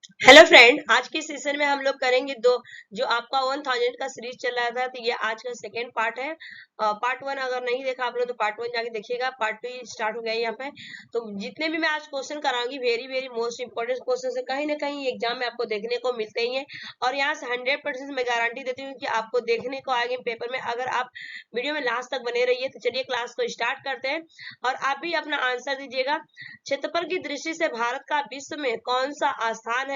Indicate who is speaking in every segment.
Speaker 1: Hello friend, आज के session में हम लोग करेंगे दो जो आपका 1000 का सीरीज चल रहा था। तो ये आज का सेकेंड पार्ट है। पार्ट वन अगर नहीं देखा आप लोग तो पार्ट वन जाके देखिएगा। पार्ट टू स्टार्ट हो गया है यहाँ पे। तो जितने भी मैं आज क्वेश्चन कराऊंगी very very most important question है, कहीं ना कहीं एग्जाम में आपको देखने को मिलते ही है। और यहाँ से 100% मैं गारंटी देती हूँ कि आपको देखने को आएंगे पेपर में, अगर आप वीडियो में लास्ट तक बने रहिए। तो चलिए क्लास को स्टार्ट करते हैं और आप भी अपना आंसर दीजिएगा। क्षेत्रफल की दृष्टि से भारत का विश्व में कौन सा स्थान है?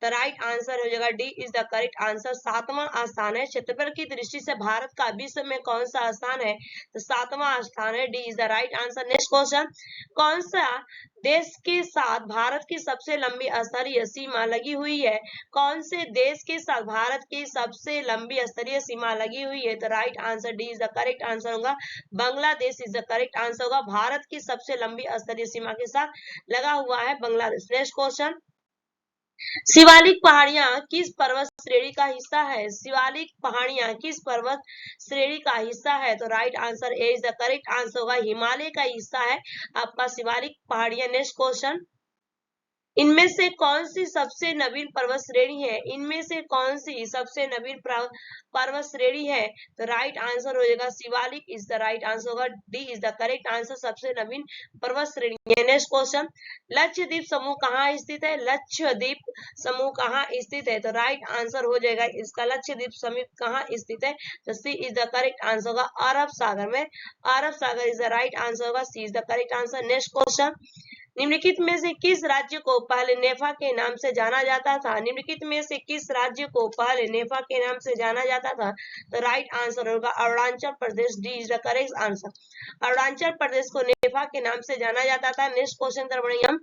Speaker 1: तो राइट आंसर हो जाएगा D is the correct answer. सातवां स्थान है। क्षेत्रफल की दृष्टि से भारत का विश्व में कौन सा स्थान है? तो सातवां स्थान है। D is the right answer. Next question, कौन सा देश के साथ भारत की सबसे लंबी स्तरीय सीमा लगी हुई है? कौन से देश के साथ भारत की सबसे लंबी स्तरीय सीमा लगी हुई है? तो right answer D is the correct answer होगा। Bangladesh is the correct answer होगा। भारत की सबसे लंबी स्तरीय सीमा के साथ लगा हुआ है बांग्लादेश। नेक्स्ट क्वेश्चन, शिवालिक पहाड़ियां किस पर्वत श्रेणी का हिस्सा है? शिवालिक पहाड़ियां किस पर्वत श्रेणी का हिस्सा है? तो right answer A is the correct answer होगा। हिमालय का हिस्सा है आपका शिवालिक पहाड़ियां। नेक्स्ट क्वेश्चन, इनमें से कौन सी सबसे नवीन पर्वत श्रेणी है? इनमें से कौन सी सबसे नवीन पर्वत श्रेणी है? तो राइट आंसर हो जाएगा Shivalik is the right answer होगा। D is the correct answer, सबसे नवीन पर्वत श्रेणी है। नेक्स्ट क्वेश्चन, लक्षद्वीप समूह कहाँ स्थित है? लक्षद्वीप समूह कहाँ स्थित है? तो राइट आंसर हो जाएगा इसका लक्षद्वीप समूह कहाँ स्थित है? तो C is the correct answer होगा अरब सागर में। Arab Sagar is the right answer होगा। C is the correct answer. Next question, निम्नलिखित में से किस राज्य को पहले नेफा के नाम से जाना जाता था? निम्नलिखित में से किस राज्य को पहले नेफा के नाम से जाना जाता था? तो राइट आंसर होगा Arunachal Pradesh. D is the correct answer. Arunachal Pradesh को नेफा के नाम से जाना जाता था। नेक्स्ट क्वेश्चन तरफ बढ़ेंगे हम।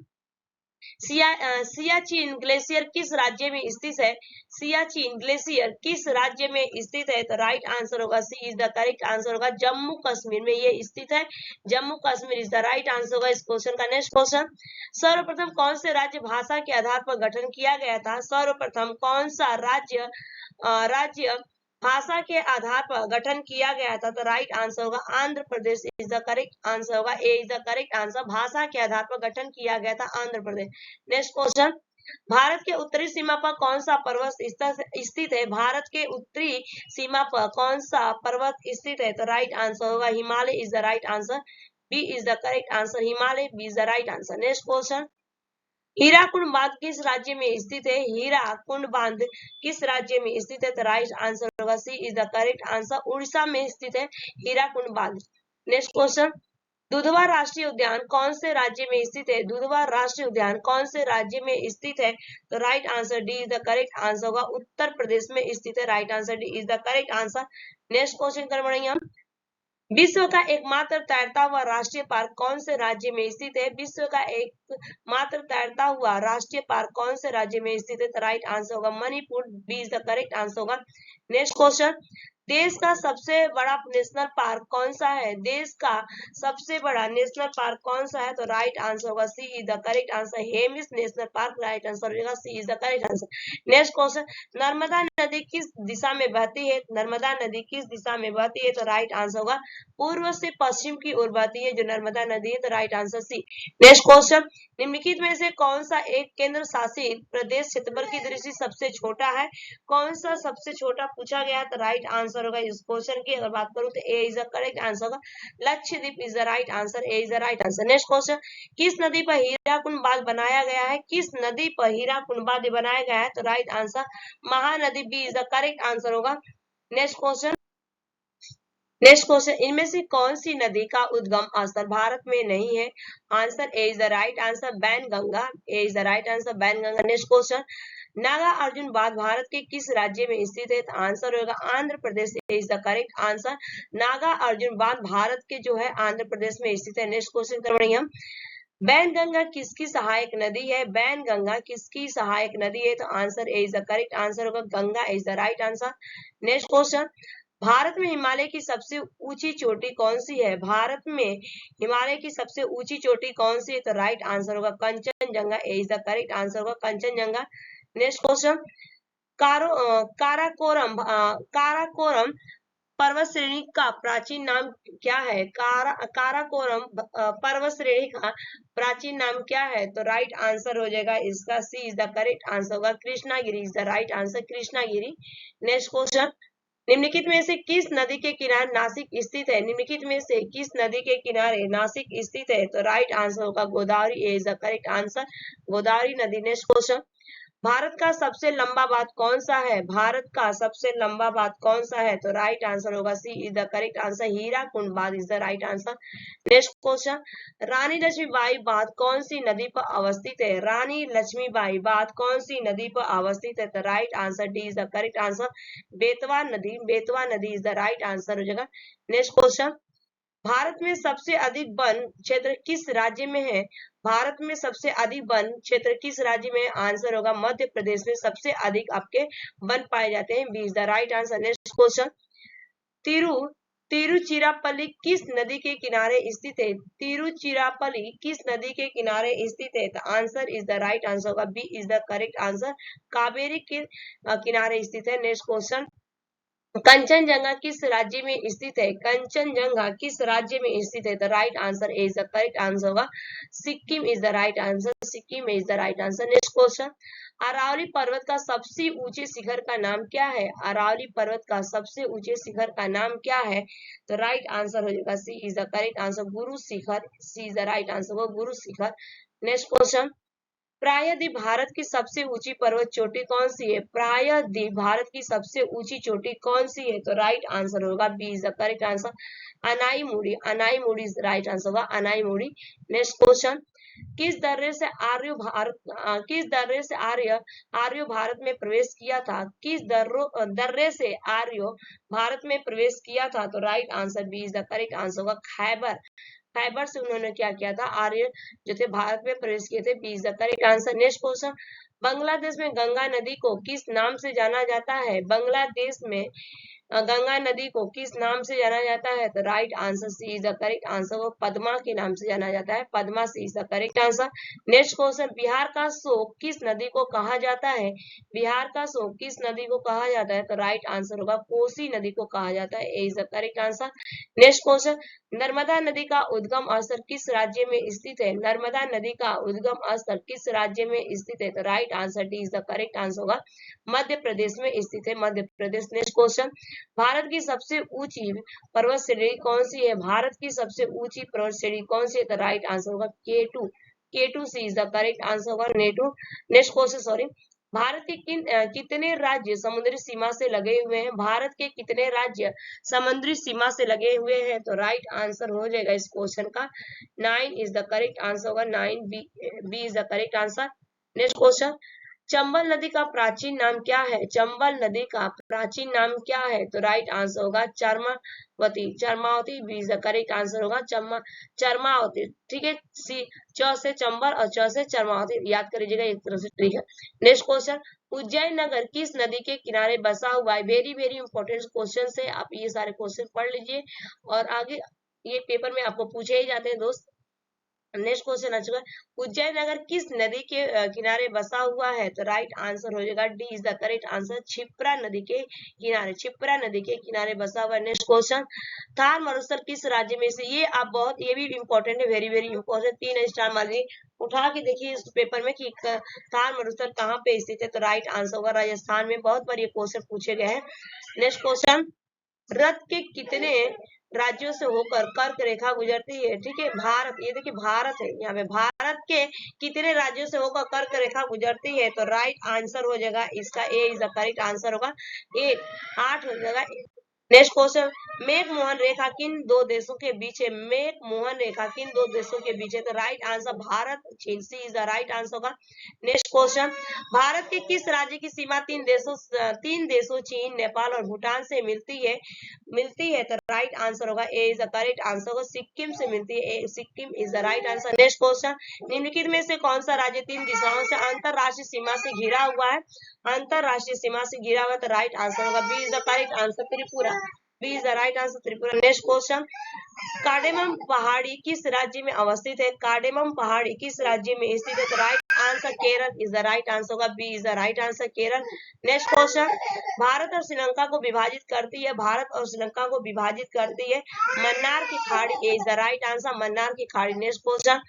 Speaker 1: सियाचिन ग्लेशियर किस राज्य में स्थित है? सियाचिन ग्लेशियर किस राज्य में स्थित है? तो राइट आंसर होगा C is the correct answer होगा। जम्मू कश्मीर में ये स्थित है। Jammu Kashmir is the right answer होगा इस क्वेश्चन का। नेक्स्ट क्वेश्चन, सर्वप्रथम कौन से राज्य भाषा के आधार पर गठन किया गया था? सर्वप्रथम कौन सा राज्य भाषा के आधार पर गठन किया गया था? तो राइट आंसर होगा Andhra Pradesh is the correct answer होगा। ए इज द करेक्ट आंसर। भाषा के आधार पर गठन किया गया था आंध्र प्रदेश। नेक्स्ट क्वेश्चन, भारत के उत्तरी सीमा पर कौन सा पर्वत स्थित है? भारत के उत्तरी सीमा पर कौन सा पर्वत स्थित है? तो राइट आंसर होगा Himalaya is the right answer. B is the correct answer. Himalaya B is the right answer. Next question, Hirakud बांध किस राज्य में स्थित है? हीराकुंड बांध किस राज्य में स्थित है? तो राइट आंसर होगा C is the correct answer. Orissa में स्थित है हीराकुंड बांध। नेक्स्ट क्वेश्चन, दुधवा राष्ट्रीय उद्यान कौन से राज्य में स्थित है? दुधवा राष्ट्रीय उद्यान कौन से राज्य में स्थित है? तो right answer D is the correct answer होगा। उत्तर प्रदेश में स्थित है। Right answer D is the correct answer. Next question कर बढ़ेंगे हम। विश्व का एकमात्र तैरता हुआ राष्ट्रीय पार्क कौन से राज्य में स्थित है? विश्व का एकमात्र तैरता हुआ राष्ट्रीय पार्क कौन से राज्य में स्थित है? तो राइट आंसर होगा Manipur. B is the correct answer होगा। नेक्स्ट क्वेश्चन, देश का सबसे बड़ा नेशनल पार्क कौन सा है? देश का सबसे बड़ा नेशनल पार्क कौन सा है? तो राइट आंसर होगा C is the correct answer. Hemis national park right answer होगा। C is the correct answer. Next question, Narmada नदी किस दिशा में बहती है? नर्मदा नदी किस दिशा में बहती है? तो राइट आंसर होगा पूर्व से पश्चिम की ओर बहती है जो नर्मदा नदी है। तो right answer C. Next question, निम्नलिखित में से कौन सा एक केंद्र शासित प्रदेश क्षेत्रफल की दृष्टि सबसे छोटा है? कौन सा सबसे छोटा पूछा गया है? तो राइट आंसर होगा इस क्वेश्चन की अगर बात करूं तो ए इज द करेक्ट आंसर होगा। Lakshadweep is the right answer. A is the right answer. Next question, किस नदी पर हीराकुंड बांध बनाया गया है? किस नदी पर हीराकुंड बांध बनाया गया है? तो right answer Mahanadi. B is the correct answer होगा। नेक्स्ट क्वेश्चन, इनमें से कौन सी नदी का उद्गम स्थल भारत में नहीं है? Answer A is the right answer ban Ganga. A is the right answer ban Ganga. Next question, Naga Arjun बांध भारत के किस राज्य में स्थित है? तो आंसर होगा Andhra Pradesh is the correct answer. Nagarjuna बांध भारत के जो है आंध्र प्रदेश में स्थित है। नेक्स्ट क्वेश्चन करेंगे हम, बैन गंगा किसकी सहायक नदी है? बैन गंगा किसकी सहायक नदी है? तो answer A is the correct answer होगा Ganga is the right answer. Next question, Bharat में हिमालय की सबसे ऊंची चोटी कौन सी है? भारत में हिमालय की सबसे ऊंची चोटी कौन सी है? तो राइट आंसर होगा कंचनजंगा। ए इज द करेक्ट आंसर होगा कंचनजंगा। नेक्स्ट क्वेश्चन, काराकोरम काराकोरम पर्वत श्रेणी का प्राचीन नाम क्या है? काराकोरम पर्वत श्रेणी का प्राचीन नाम क्या है? तो राइट आंसर हो जाएगा इसका सी इज द करेक्ट आंसर होगा, Krishnagiri is the right answer, Krishnagiri. Next question, निम्नलिखित में से किस नदी के किनारे नासिक स्थित है? निम्नलिखित में से किस नदी के किनारे नासिक स्थित है? तो राइट आंसर होगा Godavari is the correct answer, Godavari नदी। नेक्स्ट क्वेश्चन, भारत का सबसे लंबा बांध कौन सा है? भारत का सबसे लंबा बांध कौन सा है? तो राइट आंसर होगा C is the correct answer, Hirakud बांध is the right answer. Next question, Rani Lakshmibai बांध कौन सी नदी पर अवस्थित है? रानी लक्ष्मीबाई बांध कौन सी नदी पर अवस्थित है? तो right answer D is the correct answer, Betwa नदी, बेतवा नदी इज द राइट आंसर हो जाएगा। नेक्स्ट क्वेश्चन, भारत में सबसे अधिक वन क्षेत्र किस राज्य में है? भारत में सबसे अधिक वन क्षेत्र किस राज्य में? आंसर होगा मध्य प्रदेश में सबसे अधिक आपके वन पाए जाते हैं, B is the right answer. Next question, Tiruchirappalli किस नदी के किनारे स्थित है? तिरुचिरापल्ली किस नदी के किनारे स्थित है? तो answer is the right answer होगा, B is the correct answer, Kaveri के किनारे स्थित है। नेक्स्ट क्वेश्चन, कंचनजंगा किस राज्य में स्थित है? कंचनजंगा किस राज्य में स्थित है? The right answer is the correct answer होगा Sikkim is the right answer, Sikkim is the right answer. Next question, Aravalli पर्वत का सबसे ऊंचे शिखर का नाम क्या है? अरावली पर्वत का सबसे ऊंचे शिखर का नाम क्या है? तो राइट आंसर हो जाएगा सी is the correct answer, Guru Shikhar, C is the right answer होगा गुरु शिखर। नेक्स्ट क्वेश्चन, प्रायद्वीप भारत की सबसे ऊंची पर्वत चोटी कौन सी है? प्रायद्वीप भारत की सबसे ऊंची चोटी कौन सी है? तो राइट आंसर होगा B is the correct answer, Anaimudi, Anaimudi is right answer होगा, अनाईमुड़ी। नेक्स्ट क्वेश्चन, किस दर्रे से आर्य भारत में प्रवेश किया था? किस दर्रे से आर्य भारत में प्रवेश किया था? तो right answer B is the correct answer होगा खैबर, खैबर से उन्होंने क्या किया था? आर्य जो थे भारत में प्रवेश किए थे, B is the correct answer. Next question, Bangladesh में गंगा नदी को किस नाम से जाना जाता है? बांग्लादेश में गंगा नदी को किस नाम से जाना जाता है? तो right answer C is the correct answer, वो पद्मा के नाम से जाना जाता है, Padma C is the correct answer. Next question, Bihar का शोक किस नदी को कहा जाता है? बिहार का शोक किस नदी को कहा जाता है? तो राइट आंसर होगा कोसी नदी को कहा जाता है, A is the correct answer. Next question, Narmada नदी का उद्गम स्थल किस राज्य में स्थित है? नर्मदा नदी का उद्गम स्थल किस राज्य में स्थित है? तो right answer D is the correct answer होगा मध्य प्रदेश में स्थित है, मध्य प्रदेश। नेक्स्ट क्वेश्चन, भारत की सबसे ऊंची पर्वत श्रेणी कौन सी है? भारत की सबसे ऊंची पर्वत श्रेणी कौन सी है? तो राइट आंसर होगा K2, K2 C is the correct answer होगा, नेटू। नेक्स्ट क्वेश्चन, सॉरी, भारत के कितने राज्य समुद्री सीमा से लगे हुए हैं? भारत के कितने राज्य समुद्री सीमा से लगे हुए हैं? तो राइट आंसर हो जाएगा इस क्वेश्चन का 9 इज द करेक्ट आंसर होगा, 9 B is the correct answer. Next question, Chambal नदी का प्राचीन नाम क्या है? चंबल नदी का प्राचीन नाम क्या है? तो राइट आंसर होगा Charmavati, Charmavati B is the correct answer होगा, चरमावती। ठीक है, सी च से चंबल और च से चरमावती याद कर लीजिएगा एक तरह से, ठीक है। नेक्स्ट क्वेश्चन, उज्जैन नगर किस नदी के किनारे बसा हुआ है? वेरी वेरी इंपॉर्टेंट क्वेश्चन है, आप ये सारे क्वेश्चन पढ़ लीजिए और आगे ये पेपर में आपको पूछे ही जाते हैं दोस्त। नेक्स्ट क्वेश्चन आ चुका है, उज्जैन नगर किस नदी के किनारे बसा हुआ है? तो राइट आंसर हो जाएगा D is the correct answer, Kshipra नदी के किनारे, क्षिप्रा नदी के किनारे बसा हुआ है। नेक्स्ट क्वेश्चन, थार मरुस्थल किस राज्य में से? ये आप बहुत, ये भी इंपॉर्टेंट है, वेरी वेरी इंपॉर्टेंट, 3 स्टार मारिए, उठा के देखिए इस पेपर में कि थार मरुस्थल कहाँ पे स्थित है? तो राइट आंसर होगा राजस्थान में, बहुत बार ये क्वेश्चन पूछे गए हैं। नेक्स्ट क्वेश्चन, रथ के कितने राज्यों से होकर कर्क रेखा गुजरती है? ठीक है, भारत, ये देखिए भारत है, यहाँ पे भारत के कितने राज्यों से होकर कर्क रेखा गुजरती है? तो राइट आंसर हो जाएगा इसका ए इज द करेक्ट आंसर होगा 8 हो जाएगा। नेक्स्ट क्वेश्चन, मेघमोहन रेखा किन दो देशों के बीच है? मेघमोहन रेखा किन दो देशों के बीच है? तो राइट आंसर भारत चीन, सी इज द राइट आंसर होगा। नेक्स्ट क्वेश्चन, भारत के किस राज्य की सीमा तीन देशों चीन, नेपाल और भूटान से मिलती है? तो राइट आंसर होगा ए इज द करेक्ट आंसर होगा, सिक्किम से मिलती है, Sikkim is the right answer. Next question, निम्नलिखित में से कौन सा राज्य 3 दिशाओं से अंतरराष्ट्रीय सीमा से घिरा हुआ है? अंतरराष्ट्रीय सीमा से घिरा हुआ, तो राइट आंसर होगा B is the correct answer, Tripura, B is the right answer, Tripura. Next question, cardamom पहाड़ी किस राज्य में अवस्थित है? कार्डेमम पहाड़ी किस राज्य में स्थित है? तो right answer Kerala is the right answer होगा, B is the right answer Kerala. Next question, Bharat और श्रीलंका को विभाजित करती है, भारत और श्रीलंका को विभाजित करती है मन्नार की खाड़ी is the right answer, Mannar की खाड़ी। नेक्स्ट क्वेश्चन,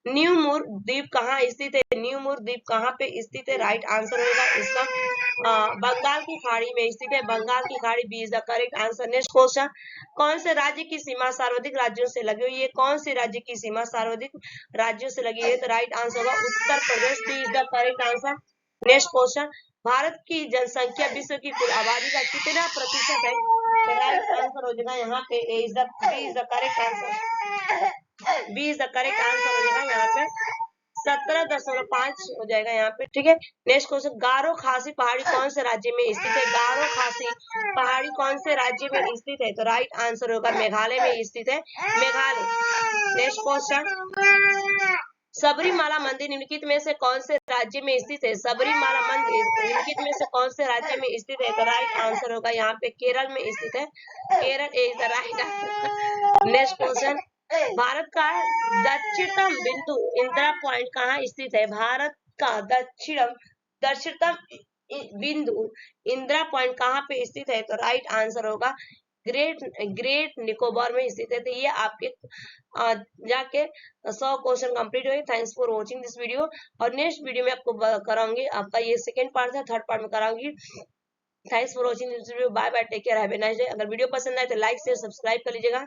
Speaker 1: न्यूमूर द्वीप कहाँ स्थित है? न्यूमूर द्वीप कहाँ पे स्थित है? राइट आंसर होगा इसका बंगाल की खाड़ी में स्थित है, बंगाल की खाड़ी, B is the correct answer. Next question, कौन से राज्य की सीमा सर्वाधिक राज्यों से लगी हुई है? कौन से राज्य की सीमा सर्वाधिक राज्यों से लगी हुई है? तो राइट आंसर होगा Uttar Pradesh, D is the correct answer. Next question, Bharat की जनसंख्या विश्व की कुल आबादी का कितना प्रतिशत है? तो राइट आंसर हो जाएगा यहाँ पे B is the correct answer, B is the correct answer हो जाएगा यहाँ पे 17.5 हो जाएगा यहाँ पे, ठीक है। नेक्स्ट क्वेश्चन, गारो खासी पहाड़ी कौन से राज्य में स्थित है? गारो खासी पहाड़ी कौन से राज्य में स्थित है? तो राइट आंसर होगा मेघालय में स्थित है, मेघालय। नेक्स्ट क्वेश्चन, सबरीमाला मंदिर निम्नलिखित में से कौन से राज्य में स्थित है? सबरीमाला मंदिर निम्नलिखित में से कौन से राज्य में स्थित है? तो राइट आंसर होगा यहाँ पे केरल में स्थित है, Kerala is the right answer. Next question, Bharat का दक्षिणतम बिंदु इंदिरा पॉइंट कहाँ स्थित है? भारत का दक्षिणतम बिंदु इंदिरा पॉइंट कहाँ पे स्थित है? तो राइट आंसर होगा ग्रेट निकोबार में स्थित है। तो ये आपके जाके 100 क्वेश्चन कंप्लीट हुए। Thanks for watching this video, और नेक्स्ट वीडियो में आपको कराऊंगी, आपका ये सेकंड पार्ट था, थर्ड पार्ट में कराऊंगी। Thanks for watching this video, bye bye, take care, have a nice day. अगर वीडियो पसंद आए तो लाइक शेयर सब्सक्राइब कर लीजिएगा।